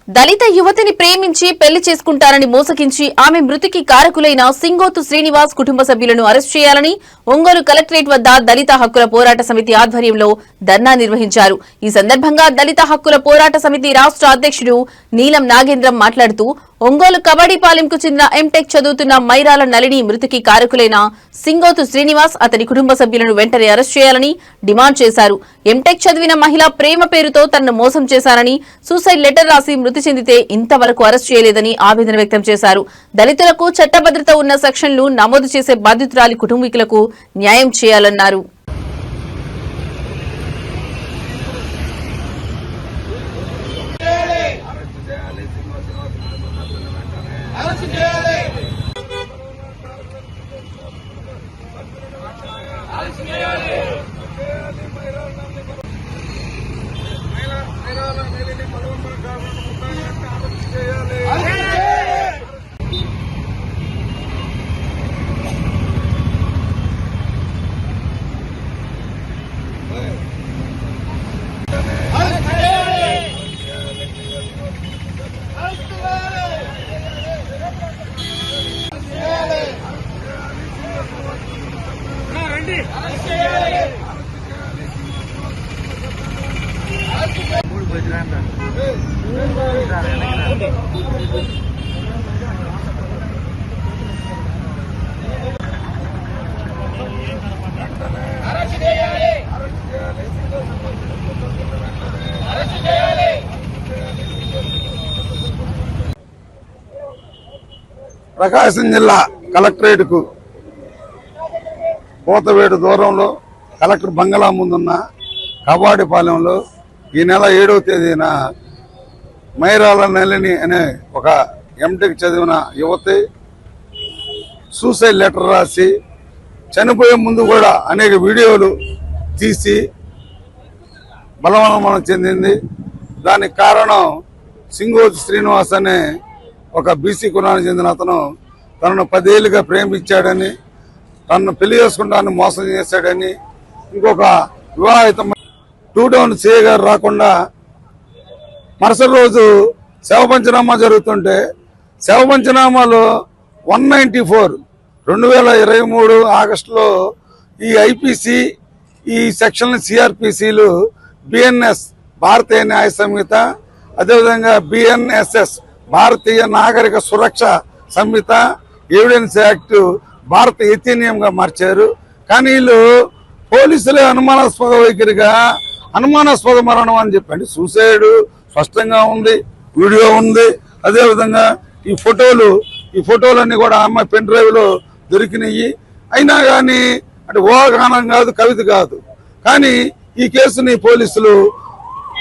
దళిత యువతిని ప్రేమించి పెళ్లి చేసుకుంటారని మోసగించి ఆమె మృతికి కారకులైన సింగోతు శ్రీనివాస్ కుటుంబ సభ్యులను అరెస్ట్ చేయాలని ఒంగోలు కలెక్టరేట్ వద్ద దళిత హక్కుల పోరాట సమితి ఆధ్వర్యంలో ధర్నా నిర్వహించారు. ఈ సందర్భంగా దళిత హక్కుల పోరాట సమితి రాష్ట్ర అధ్యక్షుడు నీలం నాగేంద్రం మాట్లాడుతూ ఒంగోలు కబడ్డీపాలెంకు చెందిన ఎంటెక్ చదువుతున్న మైరాల నళిని మృతికి కారకులైన సింగోతు శ్రీనివాస్ అతని కుటుంబ సభ్యులను వెంటనే అరెస్ట్ చేయాలని డిమాండ్ చేశారు. ఎంటెక్ చదివిన మహిళ ప్రేమ పేరుతో తనను మోసం చేశారని, సూసైడ్ లెటర్ రాసి మృతి చెందితే ఇంతవరకు అరెస్ట్ చేయలేదని ఆవేదన వ్యక్తం చేశారు. దళితులకు చట్టభద్రత ఉన్న సెక్షన్లు నమోదు చేసే బాధితురాలి కుటుంబీకులకు న్యాయం చేయాలన్నారు. ప్రకాశం జిల్లా కలెక్టరేట్ కు కోతవేడు దూరంలో కలెక్టర్ బంగళా ముందున్న కబడ్డీపాలెంలో ఈ నెల 7వ తేదీన మైరాల నళిని అనే ఒక ఎంటెక్ చదివిన యువతి సూసైడ్ లెటర్ రాసి చనిపోయే ముందు కూడా అనేక వీడియోలు తీసి బలవన్మరణం చెందింది. దానికి కారణం సింగోతు శ్రీనివాస్ అనే ఒక బీసీ కులానికి చెందిన అతను తనను 10 ఏళ్లుగా ప్రేమించాడని, తనను పెళ్లి చేసుకుంటానని మోసం చేశాడని, ఇంకొక వివాహిత 2 టౌన్ సిఐ గారు రాకుండా మరుసటి రోజు శవ పంచనామా జరుగుతుంటే శవ పంచనామాలో 194 2023 ఆగస్టులో ఈ ఐపీసీ ఈ సెక్షన్ సిఆర్పిసిలు బిఎన్ఎస్ భారతీయ న్యాయ సంహిత, అదేవిధంగా బిఎన్ఎస్ఎస్ భారతీయ నాగరిక సురక్ష సంహిత, ఎవిడెన్స్ యాక్ట్ భారత ఎథీనియంగా మార్చారు. కానీ వీళ్ళు పోలీసులే అనుమానాస్పద వైఖరిగా అనుమానాస్పద మరణం అని చెప్పండి. సూసైడ్ స్పష్టంగా ఉంది, వీడియో ఉంది. అదేవిధంగా ఈ ఫోటోలన్నీ కూడా అమ్మాయి పెన్ డ్రైవ్ లో దొరికినాయి. అయినా కానీ అంటే ఊహాగానం కాదు, కవిత కాదు. కానీ ఈ కేసుని పోలీసులు